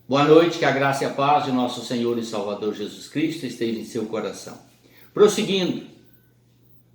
Boa noite, que a graça e a paz de nosso Senhor e Salvador Jesus Cristo esteja em seu coração. Prosseguindo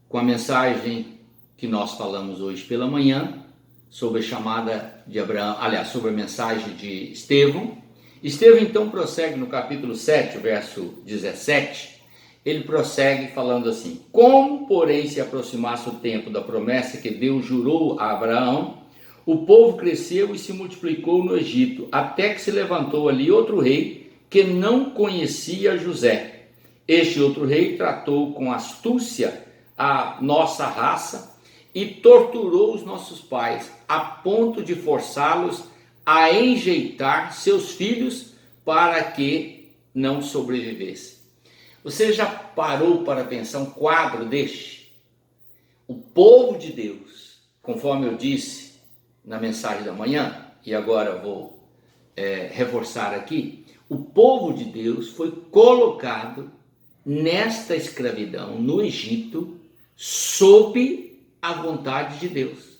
com a mensagem que nós falamos hoje pela manhã, sobre a chamada de Abraão, sobre a mensagem de Estevão. Estevão então prossegue no capítulo 7, verso 17, ele prossegue falando assim: como, porém, se aproximasse o tempo da promessa que Deus jurou a Abraão, o povo cresceu e se multiplicou no Egito, até que se levantou ali outro rei que não conhecia José. Este outro rei tratou com astúcia a nossa raça e torturou os nossos pais, a ponto de forçá-los a enjeitar seus filhos para que não sobrevivessem. Você já parou para pensar um quadro deste? O povo de Deus, conforme eu disse na mensagem da manhã, e agora vou reforçar aqui, o povo de Deus foi colocado nesta escravidão no Egito sob a vontade de Deus.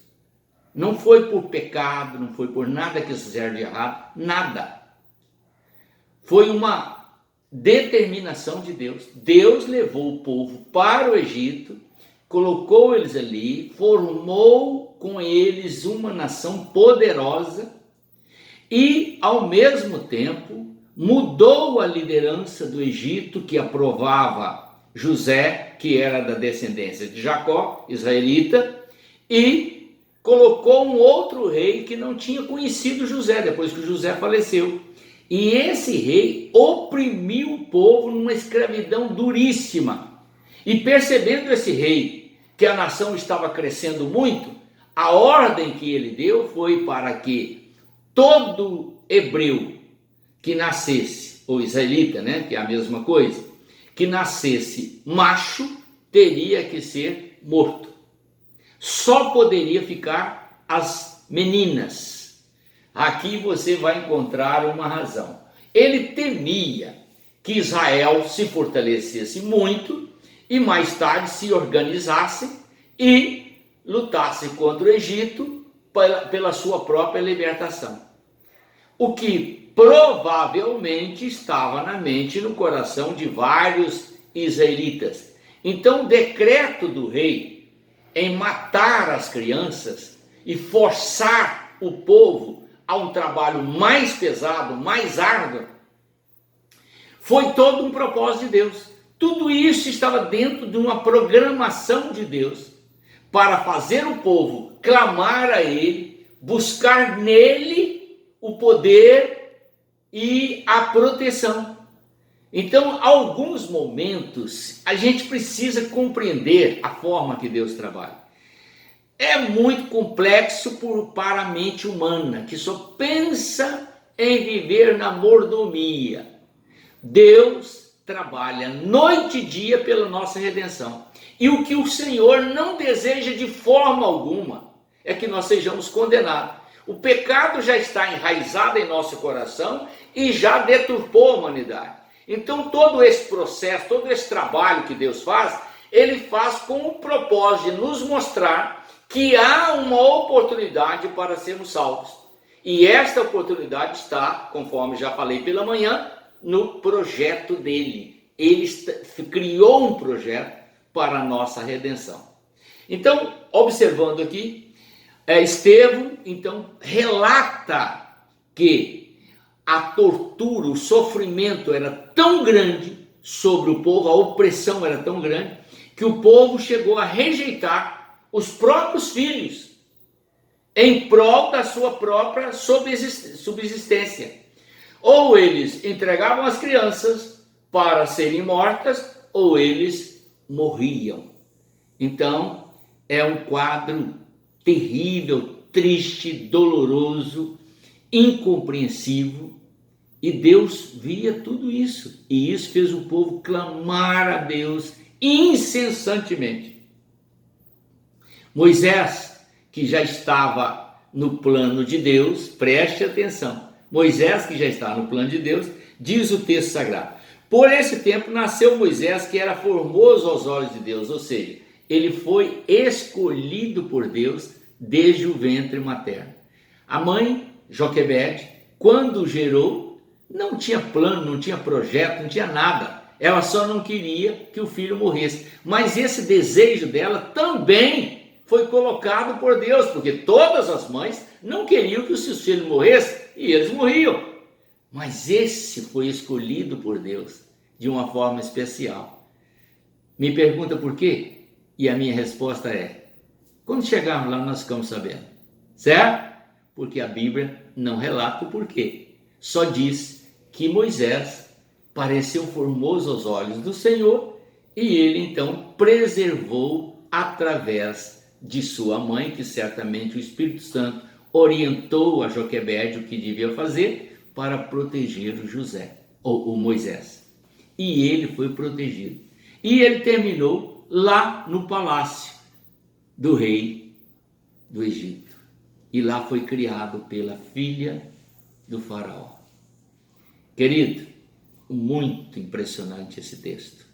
Não foi por pecado, não foi por nada que eles fizeram de errado, nada. Foi uma determinação de Deus. Deus levou o povo para o Egito, colocou eles ali, formou com eles uma nação poderosa e, ao mesmo tempo, mudou a liderança do Egito, que aprovava José, que era da descendência de Jacó, israelita, e colocou um outro rei que não tinha conhecido José, depois que José faleceu. E esse rei oprimiu o povo numa escravidão duríssima. E percebendo esse rei que a nação estava crescendo muito, a ordem que ele deu foi para que todo hebreu que nascesse, ou israelita, que é a mesma coisa, que nascesse macho, teria que ser morto. Só poderia ficar as meninas. Aqui você vai encontrar uma razão. Ele temia que Israel se fortalecesse muito e mais tarde se organizasse e lutasse contra o Egito pela sua própria libertação. O que provavelmente estava na mente e no coração de vários israelitas. Então o decreto do rei em matar as crianças e forçar o povo a um trabalho mais pesado, mais árduo, foi todo um propósito de Deus. Tudo isso estava dentro de uma programação de Deus para fazer o povo clamar a ele, buscar nele o poder e a proteção. Então, alguns momentos, a gente precisa compreender a forma que Deus trabalha. É muito complexo para a mente humana, que só pensa em viver na mordomia. Deus trabalha noite e dia pela nossa redenção. E o que o Senhor não deseja de forma alguma é que nós sejamos condenados. O pecado já está enraizado em nosso coração e já deturpou a humanidade. Então todo esse processo, todo esse trabalho que Deus faz, ele faz com o propósito de nos mostrar que há uma oportunidade para sermos salvos. E esta oportunidade está, conforme já falei pela manhã, no projeto dele. Ele criou um projeto para a nossa redenção. Então, observando aqui, Estevão, então, relata que a tortura, o sofrimento era tão grande sobre o povo, a opressão era tão grande, que o povo chegou a rejeitar os próprios filhos em prol da sua própria subsistência. Ou eles entregavam as crianças para serem mortas, ou eles morriam. Então, é um quadro terrível, triste, doloroso, incompreensível. E Deus via tudo isso. E isso fez o povo clamar a Deus incessantemente. Moisés, que já estava no plano de Deus, preste atenção. Moisés, que já estava no plano de Deus, diz o texto sagrado: por esse tempo nasceu Moisés, que era formoso aos olhos de Deus, ou seja, ele foi escolhido por Deus desde o ventre materno. A mãe, Joquebede, quando o gerou, não tinha plano, não tinha projeto, não tinha nada. Ela só não queria que o filho morresse. Mas esse desejo dela também foi colocado por Deus, porque todas as mães não queriam que os seus filhos morressem e eles morriam. Mas esse foi escolhido por Deus de uma forma especial. Me pergunta por quê? E a minha resposta é: quando chegarmos lá nós ficamos sabendo, certo? Porque a Bíblia não relata o porquê. Só diz que Moisés pareceu formoso aos olhos do Senhor e ele então preservou através de sua mãe, que certamente o Espírito Santo orientou a Joquebede o que devia fazer para proteger o José, ou o Moisés. E ele foi protegido. E ele terminou lá no palácio do rei do Egito. E lá foi criado pela filha do faraó. Querido, muito impressionante esse texto.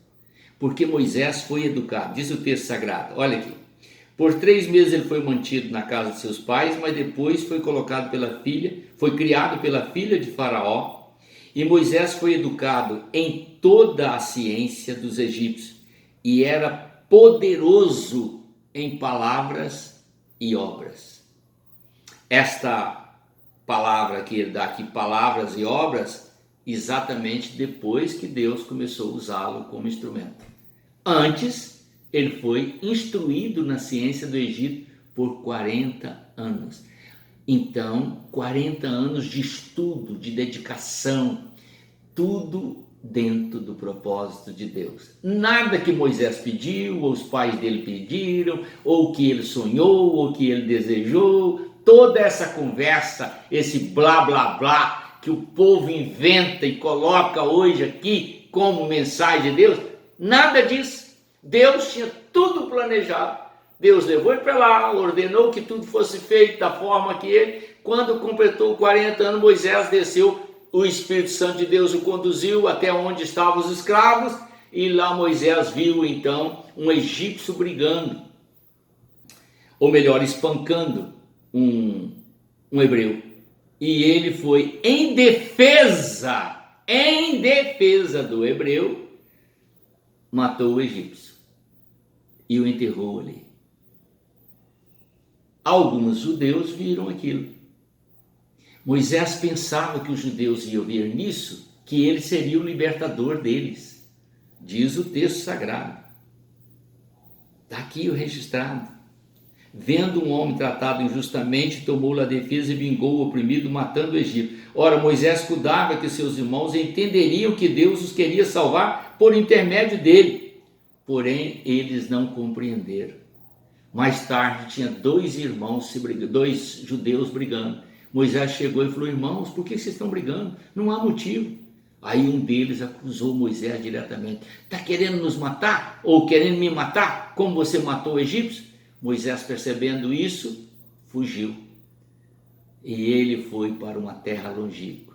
Porque Moisés foi educado, diz o texto sagrado, olha aqui. Por 3 meses ele foi mantido na casa de seus pais, mas depois foi colocado pela filha, foi criado pela filha de Faraó, e Moisés foi educado em toda a ciência dos egípcios, e era poderoso em palavras e obras. Esta palavra que ele dá aqui, palavras e obras, exatamente depois que Deus começou a usá-lo como instrumento. Antes, ele foi instruído na ciência do Egito por 40 anos. Então, 40 anos de estudo, de dedicação, tudo dentro do propósito de Deus. Nada que Moisés pediu, ou os pais dele pediram, ou que ele sonhou, ou que ele desejou. Toda essa conversa, esse blá blá blá que o povo inventa e coloca hoje aqui como mensagem de Deus, nada disso. Deus tinha tudo planejado. Deus levou ele para lá, ordenou que tudo fosse feito da forma que ele. Quando completou 40 anos, Moisés desceu, o Espírito Santo de Deus o conduziu até onde estavam os escravos, e lá Moisés viu então um egípcio brigando, ou melhor, espancando um hebreu. E ele foi em defesa do hebreu, matou o egípcio e o enterrou ali. Alguns judeus viram aquilo. Moisés pensava que os judeus iam ver nisso, que ele seria o libertador deles. Diz o texto sagrado. Está aqui o registrado. Vendo um homem tratado injustamente, tomou-lhe a defesa e vingou o oprimido, matando o Egito. Ora, Moisés cuidava que seus irmãos entenderiam que Deus os queria salvar por intermédio dele. Porém, eles não compreenderam. Mais tarde, tinha 2 judeus brigando. Moisés chegou e falou: irmãos, por que vocês estão brigando? Não há motivo. Aí um deles acusou Moisés diretamente: está querendo nos matar? Ou querendo me matar, como você matou o egípcio? Moisés, percebendo isso, fugiu. E ele foi para uma terra longínqua.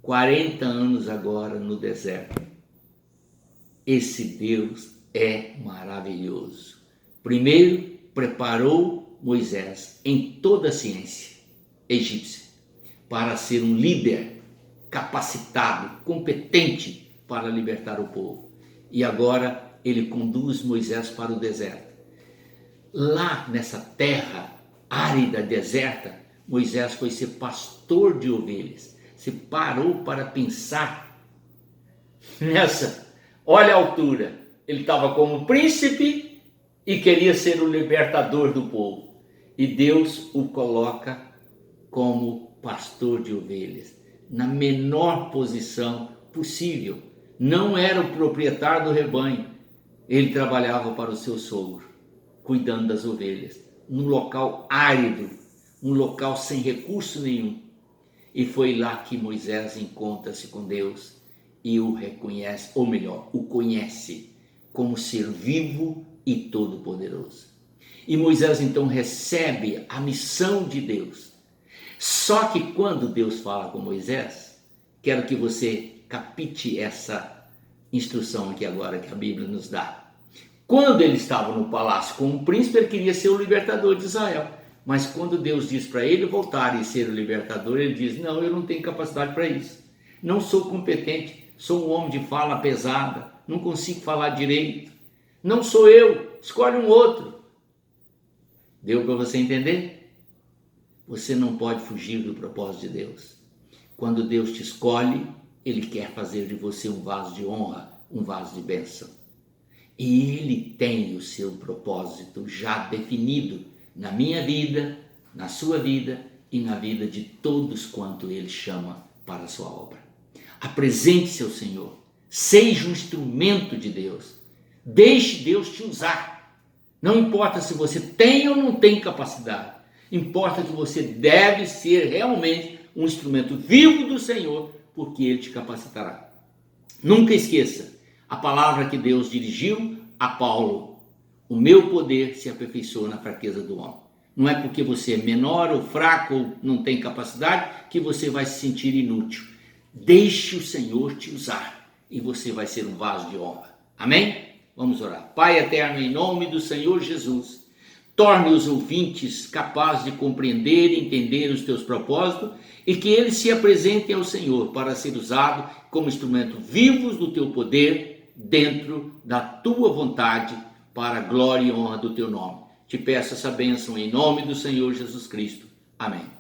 40 anos agora no deserto. Esse Deus é maravilhoso. Primeiro, preparou Moisés em toda a ciência egípcia para ser um líder capacitado, competente para libertar o povo. E agora ele conduz Moisés para o deserto. Lá nessa terra árida, deserta, Moisés foi ser pastor de ovelhas. Se parou para pensar nessa, olha a altura, ele estava como príncipe e queria ser o libertador do povo. E Deus o coloca como pastor de ovelhas, na menor posição possível. Não era o proprietário do rebanho, ele trabalhava para o seu sogro, cuidando das ovelhas, num local árido, um local sem recurso nenhum. E foi lá que Moisés encontra-se com Deus e o reconhece, ou melhor, o conhece como ser vivo e todo-poderoso. E Moisés então recebe a missão de Deus. Só que quando Deus fala com Moisés, quero que você capite essa instrução aqui agora que a Bíblia nos dá. Quando ele estava no palácio como príncipe, ele queria ser o libertador de Israel. Mas quando Deus diz para ele voltar e ser o libertador, ele diz: não, eu não tenho capacidade para isso. não sou competente, sou um homem de fala pesada, não consigo falar direito. Não sou eu, escolhe um outro. Deu para você entender? Você não pode fugir do propósito de Deus. Quando Deus te escolhe, Ele quer fazer de você um vaso de honra, um vaso de bênção. E Ele tem o seu propósito já definido na minha vida, na sua vida e na vida de todos quanto Ele chama para a sua obra. Apresente-se ao Senhor, seja um instrumento de Deus, deixe Deus te usar. Não importa se você tem ou não tem capacidade, importa que você deve ser realmente um instrumento vivo do Senhor, porque Ele te capacitará. Nunca esqueça a palavra que Deus dirigiu a Paulo: o meu poder se aperfeiçoa na fraqueza do homem. Não é porque você é menor ou fraco ou não tem capacidade que você vai se sentir inútil. Deixe o Senhor te usar e você vai ser um vaso de honra. Amém? Vamos orar. Pai eterno, em nome do Senhor Jesus, torne os ouvintes capazes de compreender e entender os teus propósitos e que eles se apresentem ao Senhor para ser usado como instrumento vivos do teu poder dentro da tua vontade para a glória e honra do teu nome. Te peço essa bênção em nome do Senhor Jesus Cristo. Amém.